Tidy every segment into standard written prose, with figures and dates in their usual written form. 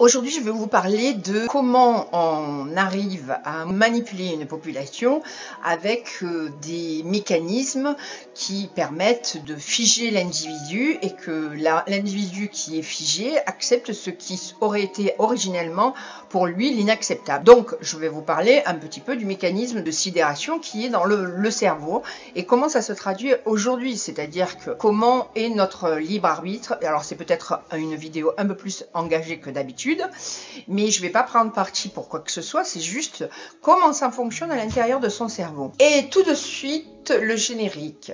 Aujourd'hui, je vais vous parler de comment on arrive à manipuler une population avec des mécanismes qui permettent de figer l'individu et que l'individu qui est figé accepte ce qui aurait été originellement pour lui l'inacceptable. Donc, je vais vous parler un petit peu du mécanisme de sidération qui est dans le cerveau et comment ça se traduit aujourd'hui, c'est-à-dire que comment est notre libre arbitre. Alors, c'est peut-être une vidéo un peu plus engagée que d'habitude, mais je ne vais pas prendre parti pour quoi que ce soit, c'est juste comment ça fonctionne à l'intérieur de son cerveau. Et tout de suite, le générique.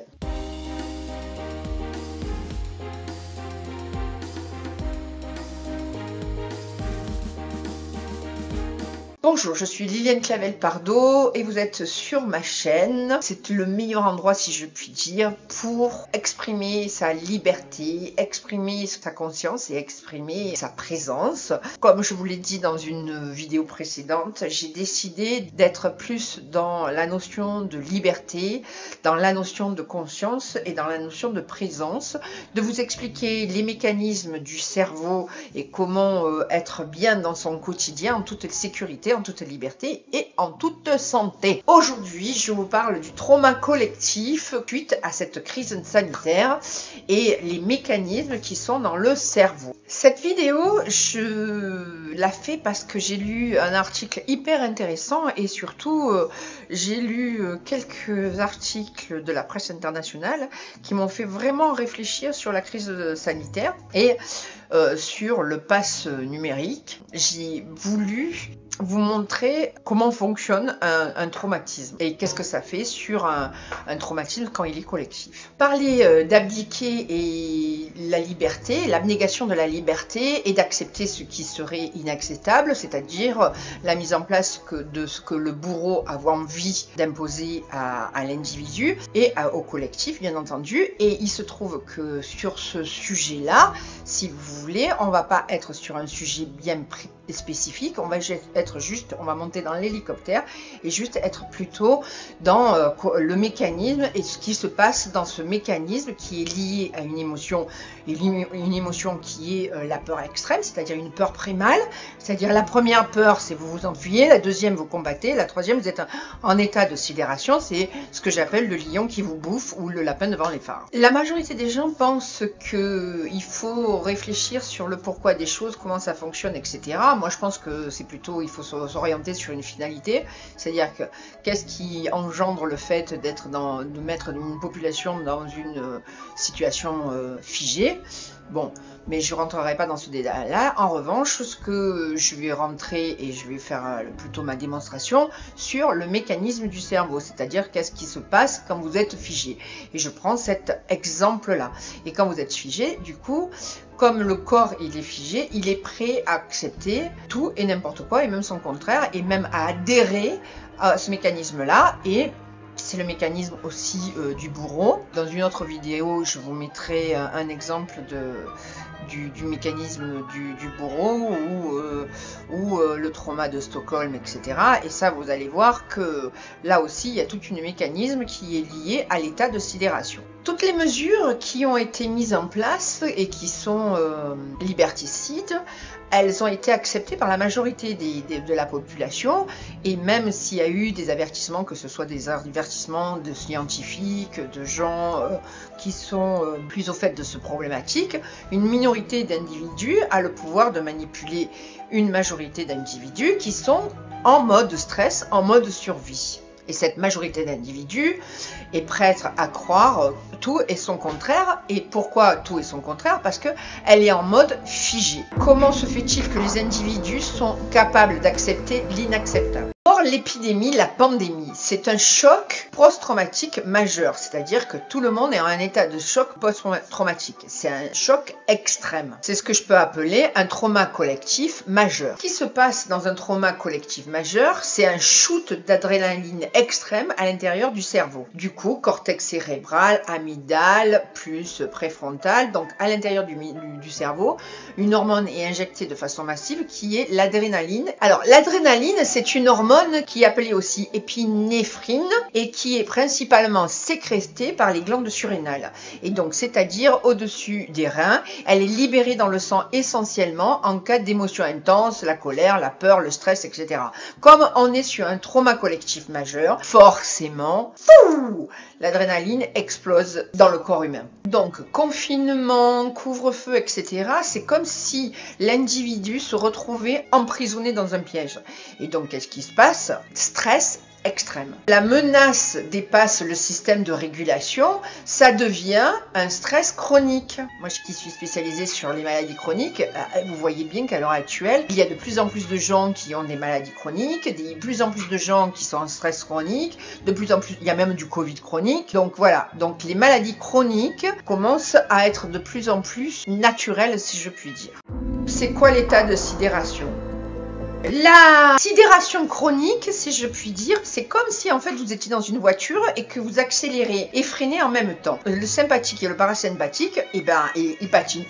Bonjour, je suis Liliane Clavel-Pardo et vous êtes sur ma chaîne. C'est le meilleur endroit, si je puis dire, pour exprimer sa liberté, exprimer sa conscience et exprimer sa présence. Comme je vous l'ai dit dans une vidéo précédente, j'ai décidé d'être plus dans la notion de liberté, dans la notion de conscience et dans la notion de présence, de vous expliquer les mécanismes du cerveau et comment être bien dans son quotidien en toute sécurité, en toute liberté et en toute santé. Aujourd'hui, je vous parle du trauma collectif suite à cette crise sanitaire et les mécanismes qui sont dans le cerveau. Cette vidéo, je la fais parce que j'ai lu un article hyper intéressant et surtout, j'ai lu quelques articles de la presse internationale qui m'ont fait vraiment réfléchir sur la crise sanitaire et sur le pass numérique. J'ai voulu vous montrer comment fonctionne un traumatisme et qu'est-ce que ça fait sur un traumatisme quand il est collectif. Parler d'abdiquer et la liberté, l'abnégation de la liberté et d'accepter ce qui serait inacceptable, c'est-à-dire la mise en place de ce que le bourreau a envie d'imposer à l'individu et au collectif, bien entendu. Et il se trouve que sur ce sujet-là, si vous voulez, on va pas être sur un sujet bien spécifique, on va monter dans l'hélicoptère et juste être plutôt dans le mécanisme et ce qui se passe dans ce mécanisme qui est lié à une émotion, et une émotion qui est la peur extrême, c'est-à-dire une peur primale, c'est-à-dire la première peur, c'est vous vous enfuyez, la deuxième vous combattez, la troisième vous êtes en état de sidération, c'est ce que j'appelle le lion qui vous bouffe ou le lapin devant les phares. La majorité des gens pensent qu'il faut réfléchir sur le pourquoi des choses, comment ça fonctionne, etc. Moi je pense que c'est plutôt, il faut s'orienter sur une finalité, c'est-à-dire que qu'est-ce qui engendre le fait de mettre une population dans une situation figée. Bon, mais je ne rentrerai pas dans ce détail-là. En revanche, ce que je vais rentrer et je vais faire plutôt ma démonstration sur le mécanisme du cerveau, c'est-à-dire qu'est-ce qui se passe quand vous êtes figé. Et je prends cet exemple-là. Et quand vous êtes figé, du coup, comme le corps il est figé, il est prêt à accepter tout et n'importe quoi, et même son contraire, et même à adhérer à ce mécanisme-là. Et c'est le mécanisme aussi du bourreau. Dans une autre vidéo, je vous mettrai un exemple du mécanisme du bourreau ou le trauma de Stockholm, etc. Et ça, vous allez voir que là aussi, il y a tout un mécanisme qui est lié à l'état de sidération. Toutes les mesures qui ont été mises en place et qui sont liberticides, elles ont été acceptées par la majorité de la population, et même s'il y a eu des avertissements, que ce soit des avertissements de scientifiques, de gens qui sont plus au fait de ce problématique, une minorité d'individus a le pouvoir de manipuler une majorité d'individus qui sont en mode stress, en mode survie. Et cette majorité d'individus est prête à croire tout et son contraire. Et pourquoi tout et son contraire? Parce qu'elle est en mode figé. Comment se fait-il que les individus sont capables d'accepter l'inacceptable? Or, l'épidémie, la pandémie, c'est un choc post-traumatique majeur, c'est-à-dire que tout le monde est en un état de choc post-traumatique. C'est un choc extrême. C'est ce que je peux appeler un trauma collectif majeur. Ce qui se passe dans un trauma collectif majeur, c'est un shoot d'adrénaline extrême à l'intérieur du cerveau. Du coup, cortex cérébral, amygdale, plus préfrontal, donc à l'intérieur du cerveau, une hormone est injectée de façon massive qui est l'adrénaline. Alors, l'adrénaline, c'est une hormone hormone qui est appelée aussi épinéphrine et qui est principalement sécrétée par les glandes surrénales. Et donc, c'est-à-dire au-dessus des reins, elle est libérée dans le sang essentiellement en cas d'émotions intenses, la colère, la peur, le stress, etc. Comme on est sur un trauma collectif majeur, forcément, l'adrénaline explose dans le corps humain. Donc, confinement, couvre-feu, etc., c'est comme si l'individu se retrouvait emprisonné dans un piège. Et donc, qu'est-ce qui se passe? Stress extrême. La menace dépasse le système de régulation, ça devient un stress chronique. Moi qui suis spécialisée sur les maladies chroniques, vous voyez bien qu'à l'heure actuelle, il y a de plus en plus de gens qui ont des maladies chroniques, de plus en plus de gens qui sont en stress chronique, de plus en plus, il y a même du Covid chronique. Donc voilà, donc les maladies chroniques commencent à être de plus en plus naturelles, si je puis dire. C'est quoi l'état de sidération? La sidération chronique, si je puis dire, c'est comme si en fait vous étiez dans une voiture et que vous accélérez et freinez en même temps. Le sympathique et le parasympathique, ils patinent.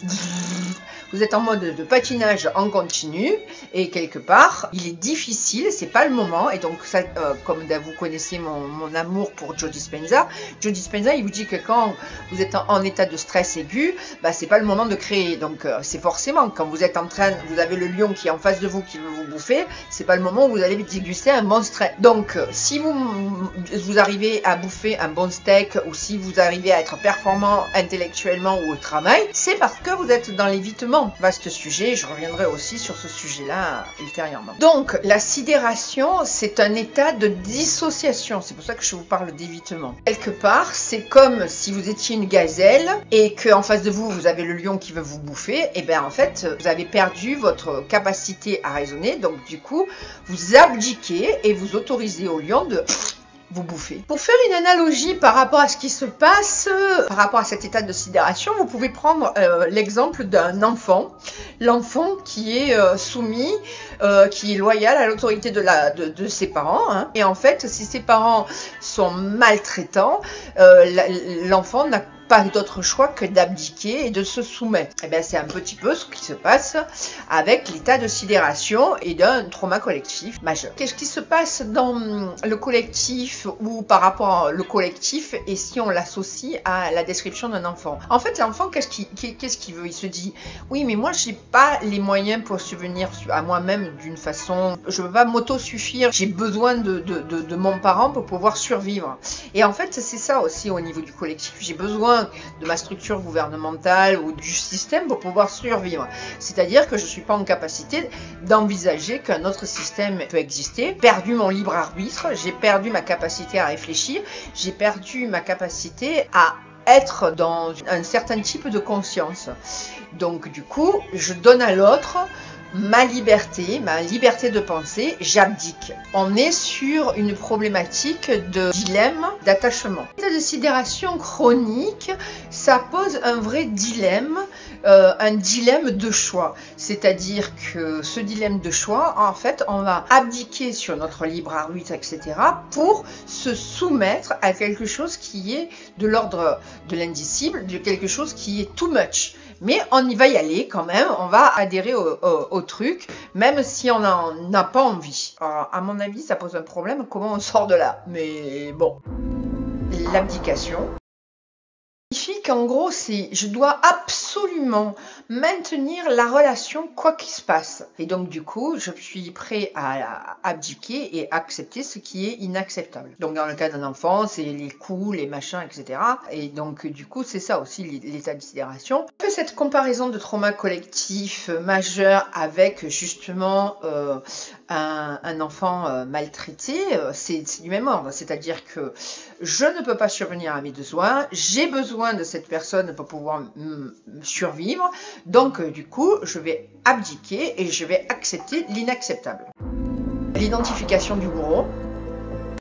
Vous êtes en mode de patinage en continu et quelque part, il est difficile, c'est pas le moment. Et donc, ça, comme vous connaissez mon amour pour Joe Dispenza, Joe Dispenza, il vous dit que quand vous êtes en état de stress aigu, c'est pas le moment de créer. Donc, c'est forcément quand vous êtes en train, vous avez le lion qui est en face de vous qui veut vous bouffer, c'est pas le moment où vous allez déguster un bon steak. Donc, si vous arrivez à bouffer un bon steak ou si vous arrivez à être performant intellectuellement ou au travail, c'est parce que vous êtes dans l'évitement. Vaste sujet, je reviendrai aussi sur ce sujet-là ultérieurement. Donc, la sidération, c'est un état de dissociation. C'est pour ça que je vous parle d'évitement. Quelque part, c'est comme si vous étiez une gazelle et qu'en face de vous, vous avez le lion qui veut vous bouffer. Et bien, en fait, vous avez perdu votre capacité à raisonner. Donc, du coup, vous abdiquez et vous autorisez au lion de vous bouffer. Pour faire une analogie par rapport à ce qui se passe, par rapport à cet état de sidération, vous pouvez prendre l'exemple d'un enfant. L'enfant qui est soumis, qui est loyal à l'autorité de ses parents. Hein. Et en fait, si ses parents sont maltraitants, l'enfant n'a pas d'autre choix que d'abdiquer et de se soumettre. Et bien, c'est un petit peu ce qui se passe avec l'état de sidération et d'un trauma collectif majeur. Qu'est-ce qui se passe dans le collectif ou par rapport au collectif et si on l'associe à la description d'un enfant? En fait, l'enfant, qu'est-ce qu'il veut? Il se dit, oui, mais moi, j'ai pas les moyens pour subvenir à moi-même d'une façon, je veux pas m'auto-suffire, j'ai besoin de mon parent pour pouvoir survivre. Et en fait, c'est ça aussi au niveau du collectif. J'ai besoin de ma structure gouvernementale ou du système pour pouvoir survivre. C'est-à-dire que je ne suis pas en capacité d'envisager qu'un autre système peut exister. J'ai perdu mon libre arbitre, j'ai perdu ma capacité à réfléchir, j'ai perdu ma capacité à être dans un certain type de conscience. Donc du coup, je donne à l'autre ma liberté de penser, j'abdique. On est sur une problématique de dilemme d'attachement. L'état de sidération chronique, ça pose un vrai dilemme, un dilemme de choix. C'est-à-dire que ce dilemme de choix, en fait, on va abdiquer sur notre libre arbitre, etc., pour se soumettre à quelque chose qui est de l'ordre de l'indicible, de quelque chose qui est too much. Mais on y va y aller quand même, on va adhérer au truc, même si on n'en a pas envie. Alors, à mon avis, ça pose un problème, comment on sort de là? Mais bon, l'abdication signifie qu'en gros, je dois absolument maintenir la relation quoi qu'il se passe. Et donc, du coup, je suis prêt à abdiquer et accepter ce qui est inacceptable. Donc, dans le cas d'un enfant, c'est les coups, les machins, etc. Et donc, du coup, c'est ça aussi l'état de sidération. On fait cette comparaison de trauma collectif majeur avec justement un enfant maltraité, c'est du même ordre. C'est-à-dire que je ne peux pas survenir à mes besoins, j'ai besoin de cette personne pour pouvoir survivre. Donc, du coup, je vais abdiquer et je vais accepter l'inacceptable. L'identification du bourreau.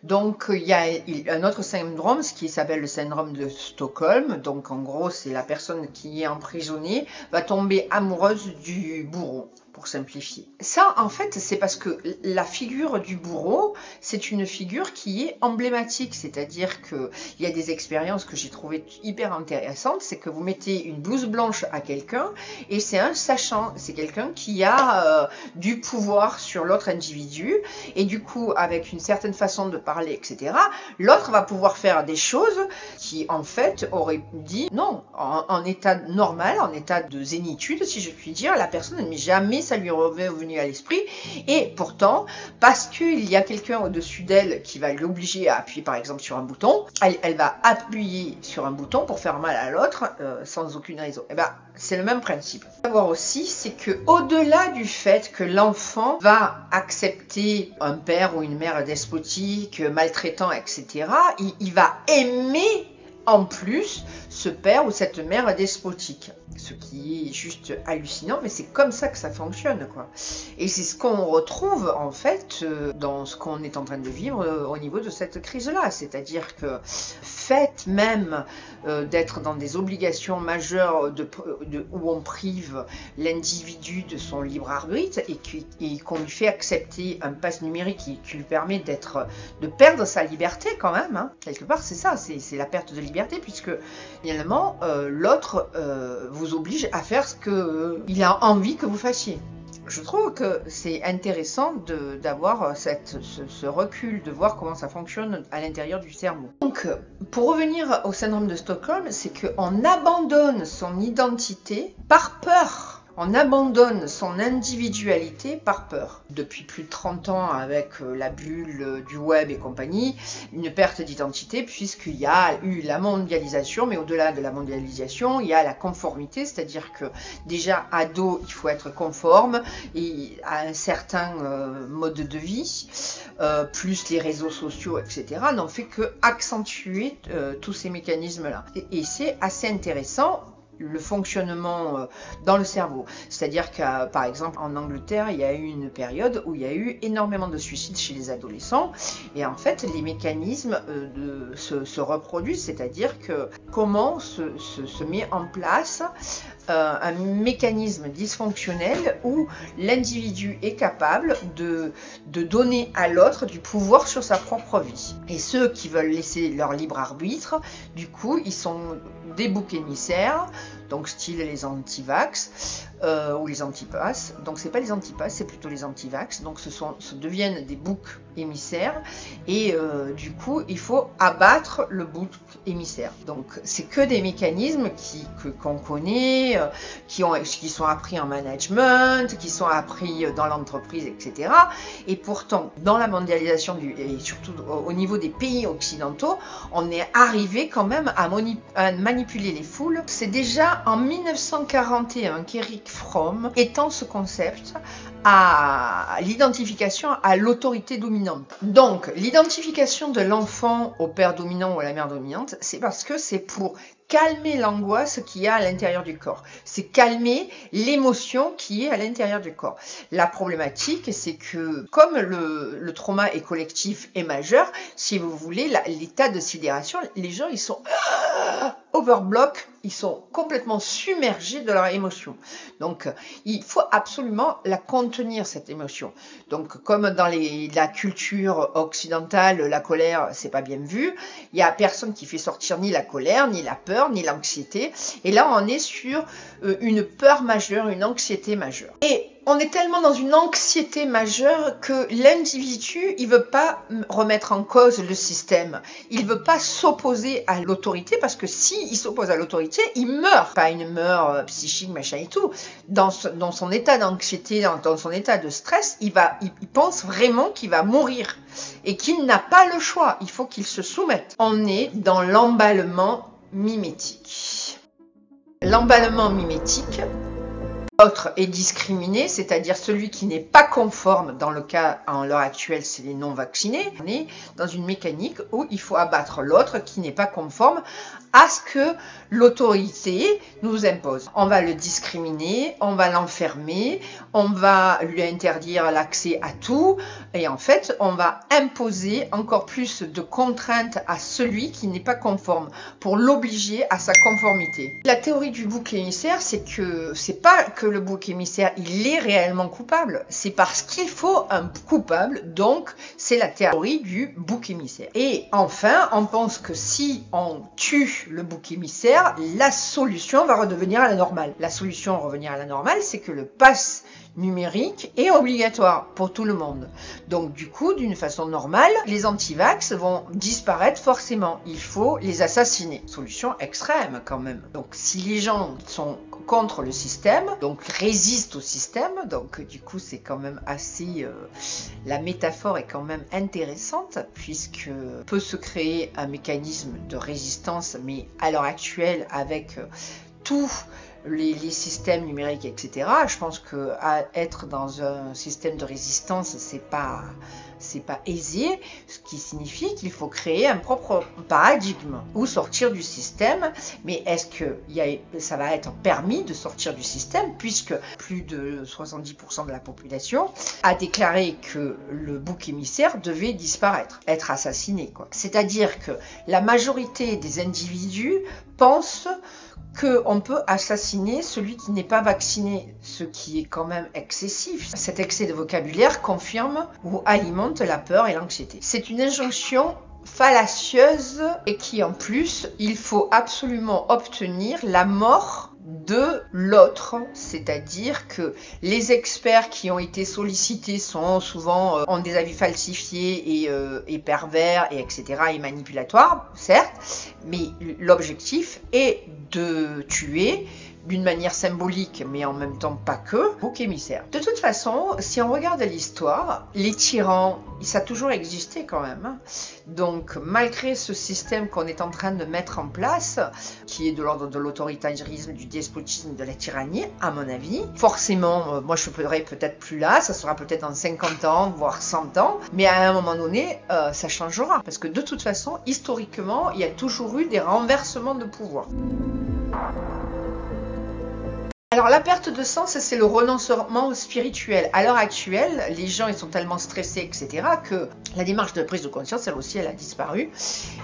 Donc, il y a un autre syndrome, ce qui s'appelle le syndrome de Stockholm. Donc, en gros, c'est la personne qui est emprisonnée va tomber amoureuse du bourreau. pour simplifier. Ça, en fait, c'est parce que la figure du bourreau, c'est une figure qui est emblématique, c'est-à-dire qu'il y a des expériences que j'ai trouvées hyper intéressantes, c'est que vous mettez une blouse blanche à quelqu'un et c'est un sachant, c'est quelqu'un qui a du pouvoir sur l'autre individu et du coup, avec une certaine façon de parler, etc., l'autre va pouvoir faire des choses qui, en fait, auraient dit non, en état normal, en état de zénitude, si je puis dire, la personne, mais jamais ça lui est venu à l'esprit. Et pourtant, parce qu'il y a quelqu'un au-dessus d'elle qui va l'obliger à appuyer par exemple sur un bouton, elle va appuyer sur un bouton pour faire mal à l'autre sans aucune raison. Et ben, c'est le même principe. Savoir aussi, c'est que au-delà du fait que l'enfant va accepter un père ou une mère despotique, maltraitant, etc., il va aimer en plus ce père ou cette mère despotique. Ce qui est juste hallucinant, mais c'est comme ça que ça fonctionne, quoi. Et c'est ce qu'on retrouve, en fait, dans ce qu'on est en train de vivre au niveau de cette crise-là. C'est-à-dire que, fait même d'être dans des obligations majeures où on prive l'individu de son libre arbitre et qu'on lui fait accepter un pass numérique qui lui permet de perdre sa liberté quand même, hein. Quelque part, c'est ça, c'est la perte de liberté, puisque finalement, l'autre vous oblige à faire ce qu'il a envie que vous fassiez. Je trouve que c'est intéressant d'avoir ce recul, de voir comment ça fonctionne à l'intérieur du cerveau. Donc, pour revenir au syndrome de Stockholm, c'est qu'on abandonne son identité par peur. On abandonne son individualité par peur. Depuis plus de 30 ans, avec la bulle du web et compagnie, une perte d'identité, puisqu'il y a eu la mondialisation, mais au-delà de la mondialisation, il y a la conformité, c'est-à-dire que déjà, ado, il faut être conforme et à un certain mode de vie, plus les réseaux sociaux, etc., n'ont fait que accentuer tous ces mécanismes-là. Et c'est assez intéressant, le fonctionnement dans le cerveau. C'est-à-dire que, par exemple, en Angleterre, il y a eu une période où il y a eu énormément de suicides chez les adolescents. Et en fait, les mécanismes se reproduisent, c'est-à-dire que comment se met en place un mécanisme dysfonctionnel où l'individu est capable de donner à l'autre du pouvoir sur sa propre vie. Et ceux qui veulent laisser leur libre arbitre, du coup, ils sont des boucs émissaires, donc style les anti-vax ou les anti-pass. Donc c'est pas les anti-pass, c'est plutôt les anti-vax. Donc ce deviennent des boucs émissaires et du coup il faut abattre le bouc émissaire. Donc c'est que des mécanismes qu'on connaît, qui sont appris en management, qui sont appris dans l'entreprise, etc. Et pourtant dans la mondialisation et surtout au niveau des pays occidentaux, on est arrivé quand même à manipuler les foules. C'est déjà en 1941 qu'Eric Fromm étend ce concept à l'identification à l'autorité dominante. Donc, l'identification de l'enfant au père dominant ou à la mère dominante, c'est parce que c'est pour calmer l'angoisse qu'il y a à l'intérieur du corps. C'est calmer l'émotion qui est à l'intérieur du corps. La problématique, c'est que comme le trauma est collectif et majeur, si vous voulez, l'état de sidération, les gens, ils sont overblock, ils sont complètement submergés de leur émotion. Donc, il faut absolument la contenir, cette émotion. Donc, comme dans la culture occidentale, la colère, c'est pas bien vu. Il y a personne qui fait sortir ni la colère, ni la peur, ni l'anxiété. Et là, on est sur une peur majeure, une anxiété majeure. Et on est tellement dans une anxiété majeure que l'individu, il veut pas remettre en cause le système. Il veut pas s'opposer à l'autorité parce que s'il s'oppose à l'autorité, il meurt. Pas une meurt psychique, machin et tout. Dans son état d'anxiété, dans son état de stress, il pense vraiment qu'il va mourir et qu'il n'a pas le choix. Il faut qu'il se soumette. On est dans l'emballement mimétique. L'emballement mimétique, l'autre est discriminé, c'est-à-dire celui qui n'est pas conforme, dans le cas en l'heure actuelle, c'est les non-vaccinés. On est dans une mécanique où il faut abattre l'autre qui n'est pas conforme à ce que l'autorité nous impose. On va le discriminer, on va l'enfermer, on va lui interdire l'accès à tout et en fait, on va imposer encore plus de contraintes à celui qui n'est pas conforme pour l'obliger à sa conformité. La théorie du bouc émissaire, c'est pas que le bouc émissaire, il est réellement coupable. C'est parce qu'il faut un coupable, donc c'est la théorie du bouc émissaire. Et enfin, on pense que si on tue le bouc émissaire, la solution va redevenir à la normale. La solution à revenir à la normale, c'est que le pass numérique est obligatoire pour tout le monde. Donc du coup, d'une façon normale, les anti-vax vont disparaître forcément. Il faut les assassiner. Solution extrême quand même. Donc si les gens sont contre le système, donc résistent au système, donc du coup c'est quand même assez... la métaphore est quand même intéressante, puisque peut se créer un mécanisme de résistance, mais à l'heure actuelle avec tout les systèmes numériques, etc. Je pense que être dans un système de résistance, c'est pas aisé, ce qui signifie qu'il faut créer un propre paradigme ou sortir du système. Mais est-ce que ça va être permis de sortir du système, puisque plus de 70% de la population a déclaré que le bouc émissaire devait disparaître, être assassiné, quoi. C'est-à-dire que la majorité des individus pensent qu'on peut assassiner celui qui n'est pas vacciné, ce qui est quand même excessif. Cet excès de vocabulaire confirme ou alimente la peur et l'anxiété. C'est une injonction fallacieuse et qui en plus, il faut absolument obtenir la mort de l'autre, c'est-à-dire que les experts qui ont été sollicités sont souvent ont des avis falsifiés et pervers et etc. et manipulatoires, certes, mais l'objectif est de tuer d'une manière symbolique, mais en même temps pas que, bouc émissaire. De toute façon, si on regarde l'histoire, les tyrans, ça a toujours existé quand même. Donc, malgré ce système qu'on est en train de mettre en place, qui est de l'ordre de l'autoritarisme, du despotisme, de la tyrannie, à mon avis, forcément, moi je ne serai peut-être plus là, ça sera peut-être dans 50 ans, voire 100 ans, mais à un moment donné, ça changera. Parce que de toute façon, historiquement, il y a toujours eu des renversements de pouvoir. Alors la perte de sens, c'est le renoncement spirituel. À l'heure actuelle, les gens ils sont tellement stressés, etc., que la démarche de prise de conscience, elle aussi, elle a disparu.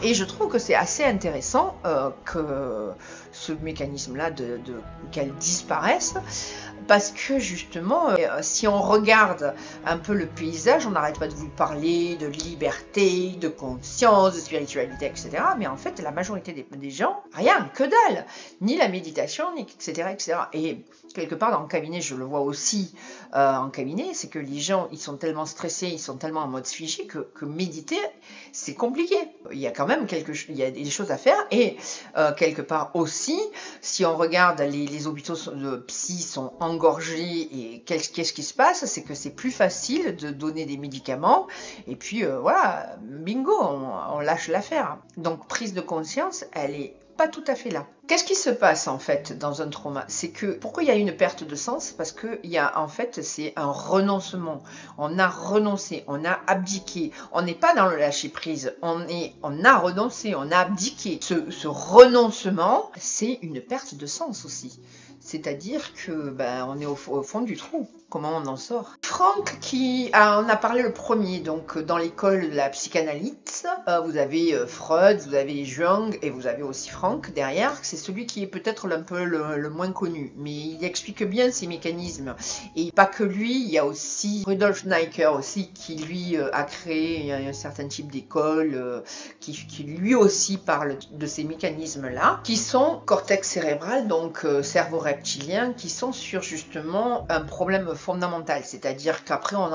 Et je trouve que c'est assez intéressant que ce mécanisme-là, qu'elle disparaisse, parce que justement, si on regarde un peu le paysage, on n'arrête pas de vous parler de liberté, de conscience, de spiritualité, etc. Mais en fait, la majorité des gens, rien, que dalle, ni la méditation, ni etc., etc. Et quelque part dans le cabinet, je le vois aussi en cabinet, c'est que les gens, ils sont tellement stressés, ils sont tellement en mode figé que méditer, c'est compliqué. Il y a quand même il y a des choses à faire. Et quelque part aussi, si on regarde les hôpitaux de psy sont engorgés, et qu'est-ce qui se passe, c'est que c'est plus facile de donner des médicaments, et puis voilà, bingo, on lâche l'affaire. Donc prise de conscience, elle est pas tout à fait là. Qu'est-ce qui se passe en fait dans un trauma? C'est que pourquoi il y a une perte de sens? Parce que il y a en fait c'est un renoncement. On a renoncé, on a abdiqué. On n'est pas dans le lâcher prise. On a renoncé, on a abdiqué. Ce renoncement, c'est une perte de sens aussi. C'est-à-dire que on est au fond du trou. Comment on en sort? Franck on a parlé le premier, donc dans l'école de la psychanalyse, vous avez Freud, vous avez Jung et vous avez aussi Franck derrière. C'est celui qui est peut-être un peu le moins connu, mais il explique bien ces mécanismes. Et pas que lui, il y a aussi Rudolf Schneiker aussi qui lui a créé un certain type d'école qui lui aussi parle de ces mécanismes-là, qui sont cortex cérébral, donc cerveau reptilien, qui sont sur justement un problème fondamental, c'est-à-dire qu'après on en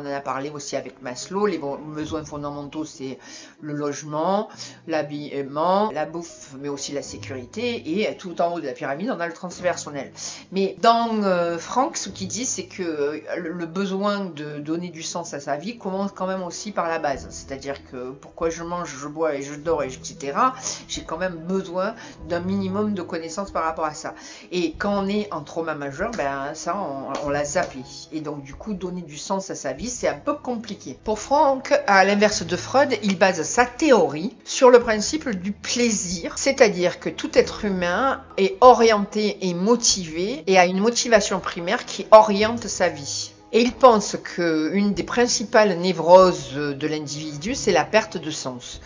a parlé aussi avec Maslow, les besoins fondamentaux c'est le logement, l'habillement, la bouffe, mais aussi la sécurité, et tout en haut de la pyramide on a le transpersonnel. Mais dans Franck, ce qu'il dit c'est que le besoin de donner du sens à sa vie commence quand même aussi par la base, c'est-à-dire que pourquoi je mange, je bois et je dors, etc., j'ai quand même besoin d'un minimum de connaissances par rapport à ça. Et quand on est en trauma majeur, ça on l'a zappé. Et donc du coup donner du sens à sa vie c'est un peu compliqué. Pour Franck, à l'inverse de Freud, il base sa théorie sur le principe du plaisir, c'est-à-dire que tout être humain est orienté et motivé et a une motivation primaire qui oriente sa vie. Et il pense qu'une des principales névroses de l'individu, c'est la perte de sens.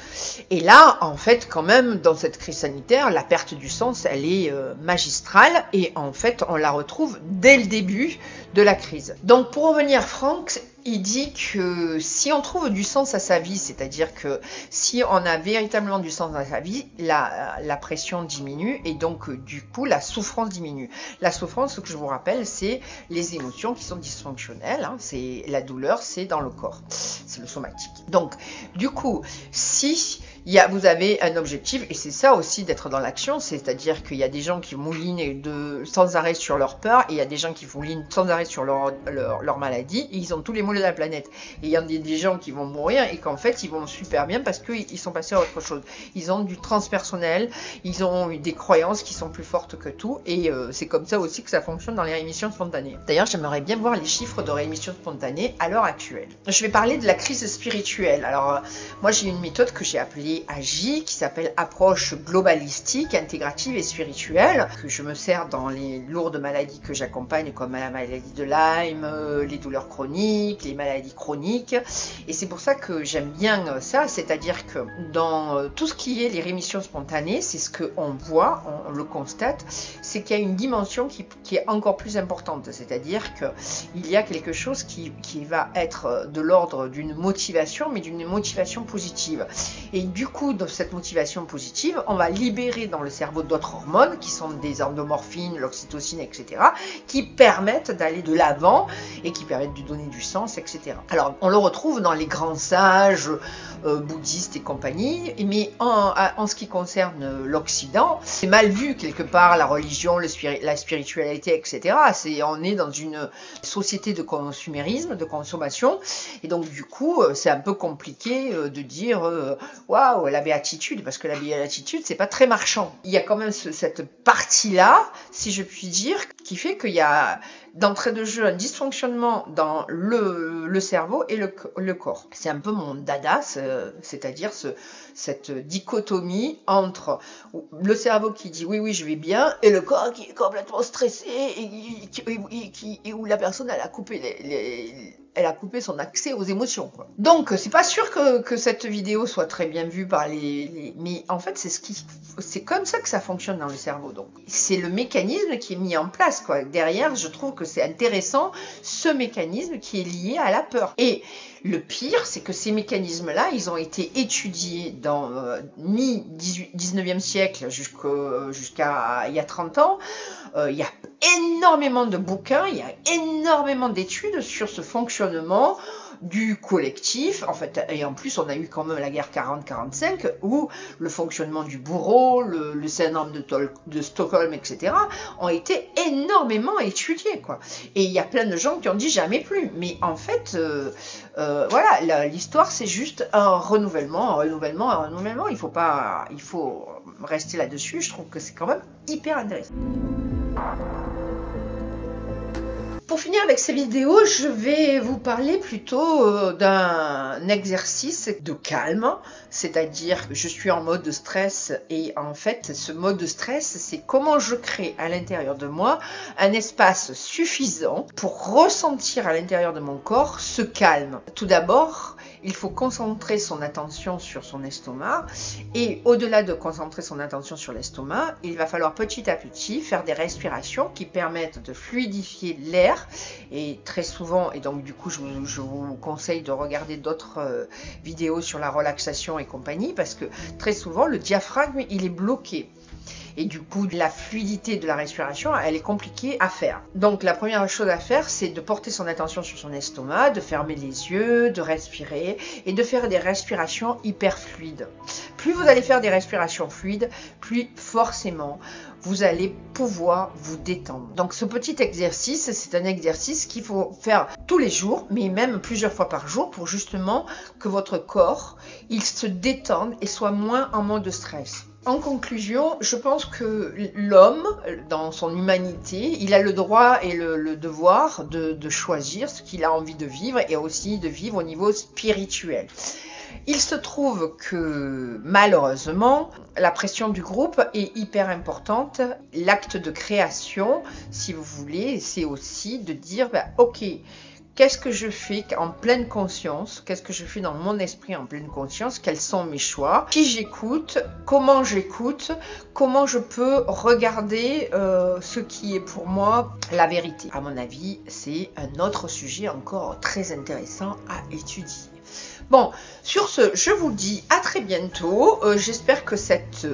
Et là, en fait, quand même, dans cette crise sanitaire, la perte du sens, elle est magistrale. Et en fait, on la retrouve dès le début de la crise. Donc, pour revenir, Franck, il dit que si on trouve du sens à sa vie, c'est-à-dire que si on a véritablement du sens à sa vie, la pression diminue et donc du coup la souffrance diminue. La souffrance, ce que je vous rappelle, c'est les émotions qui sont dysfonctionnelles, hein, c'est la douleur, c'est dans le corps, c'est le somatique. Donc du coup, si vous avez un objectif, et c'est ça aussi d'être dans l'action, c'est-à-dire qu'il y a des gens qui moulinent sans arrêt sur leur peur, et il y a des gens qui moulinent sans arrêt sur leur maladie, et ils ont tous les maux de la planète. Et il y a des gens qui vont mourir, et qu'en fait, ils vont super bien parce qu'ils sont passés à autre chose. Ils ont du transpersonnel, ils ont eu des croyances qui sont plus fortes que tout, et c'est comme ça aussi que ça fonctionne dans les rémissions spontanées. D'ailleurs, j'aimerais bien voir les chiffres de rémissions spontanées à l'heure actuelle. Je vais parler de la crise spirituelle. Alors, moi, j'ai une méthode que j'ai appelée AGI, qui s'appelle approche globalistique, intégrative et spirituelle, que je me sers dans les lourdes maladies que j'accompagne, comme la maladie de Lyme, les douleurs chroniques, les maladies chroniques. Et c'est pour ça que j'aime bien ça, c'est-à-dire que dans tout ce qui est les rémissions spontanées, c'est ce qu'on voit, on le constate, c'est qu'il y a une dimension qui est encore plus importante, c'est-à-dire qu'il y a quelque chose qui va être de l'ordre d'une motivation, mais d'une motivation positive. Et du coup, dans cette motivation positive, on va libérer dans le cerveau d'autres hormones, qui sont des endomorphines, l'oxytocine, etc., qui permettent d'aller de l'avant et qui permettent de donner du sens, etc. Alors, on le retrouve dans les grands sages bouddhistes et compagnie, mais en ce qui concerne l'Occident, c'est mal vu quelque part, la religion, la spiritualité, etc. On est dans une société de consumérisme, de consommation, et donc du coup, c'est un peu compliqué de dire waouh, la béatitude, parce que la béatitude, c'est pas très marchand. Il y a quand même cette partie-là, si je puis dire, qui fait qu'il y a d'entrée de jeu un dysfonctionnement dans le cerveau et le corps. C'est un peu mon dada, c'est-à-dire cette dichotomie entre le cerveau qui dit oui, je vais bien, et le corps qui est complètement stressé et où la personne elle a coupé son accès aux émotions, quoi. Donc c'est pas sûr que cette vidéo soit très bien vue par mais en fait c'est comme ça que ça fonctionne dans le cerveau. Donc c'est le mécanisme qui est mis en place, quoi. Derrière, je trouve que c'est intéressant, ce mécanisme qui est lié à la peur. Et le pire, c'est que ces mécanismes-là, ils ont été étudiés dans mi-19e siècle jusqu'à il y a 30 ans. Il y a énormément de bouquins, il y a énormément d'études sur ce fonctionnement du collectif, en fait, et en plus on a eu quand même la guerre 40-45 où le fonctionnement du bourreau, le syndrome de Stockholm, etc. ont été énormément étudiés, quoi. Et il y a plein de gens qui ont dit jamais plus, mais en fait, voilà, l'histoire c'est juste un renouvellement, il faut rester là-dessus. Je trouve que c'est quand même hyper intéressant. Pour finir avec ces vidéos, je vais vous parler plutôt d'un exercice de calme, c'est-à-dire que je suis en mode stress et en fait ce mode de stress, c'est comment je crée à l'intérieur de moi un espace suffisant pour ressentir à l'intérieur de mon corps ce calme. Tout d'abord, il faut concentrer son attention sur son estomac et au-delà de concentrer son attention sur l'estomac, il va falloir petit à petit faire des respirations qui permettent de fluidifier l'air et très souvent, et donc du coup je vous conseille de regarder d'autres vidéos sur la relaxation et compagnie parce que très souvent le diaphragme il est bloqué. Et du coup, la fluidité de la respiration, elle est compliquée à faire. Donc, la première chose à faire, c'est de porter son attention sur son estomac, de fermer les yeux, de respirer et de faire des respirations hyper fluides. Plus vous allez faire des respirations fluides, plus forcément, vous allez pouvoir vous détendre. Donc, ce petit exercice, c'est un exercice qu'il faut faire tous les jours, mais même plusieurs fois par jour pour justement que votre corps, il se détende et soit moins en mode de stress. En conclusion, je pense que l'homme, dans son humanité, il a le droit et le devoir de choisir ce qu'il a envie de vivre et aussi de vivre au niveau spirituel. Il se trouve que malheureusement, la pression du groupe est hyper importante. L'acte de création, si vous voulez, c'est aussi de dire ok, qu'est-ce que je fais en pleine conscience, qu'est-ce que je fais dans mon esprit en pleine conscience, quels sont mes choix, qui j'écoute, comment je peux regarder ce qui est pour moi la vérité. À mon avis, c'est un autre sujet encore très intéressant à étudier. Bon, sur ce, je vous dis à très bientôt. J'espère que cette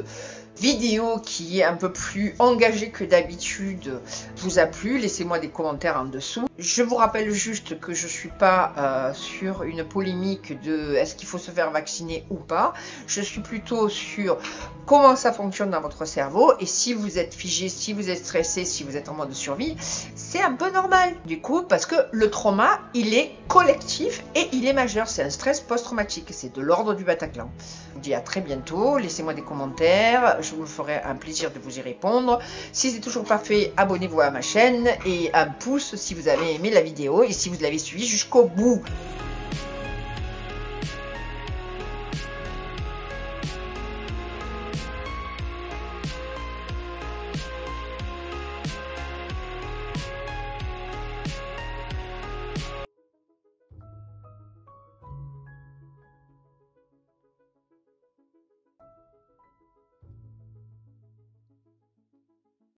vidéo qui est un peu plus engagée que d'habitude vous a plu. Laissez-moi des commentaires en dessous. Je vous rappelle juste que je ne suis pas sur une polémique de est-ce qu'il faut se faire vacciner ou pas. Je suis plutôt sur comment ça fonctionne dans votre cerveau. Et si vous êtes figé, si vous êtes stressé, si vous êtes en mode survie, c'est un peu normal. Du coup, parce que le trauma, il est collectif et il est majeur. C'est un stress post-traumatique. C'est de l'ordre du Bataclan. Je vous dis à très bientôt. Laissez-moi des commentaires. Je vous ferai un plaisir de vous y répondre. Si c'est toujours pas fait, abonnez-vous à ma chaîne et un pouce si vous avez aimé la vidéo et si vous l'avez suivi jusqu'au bout.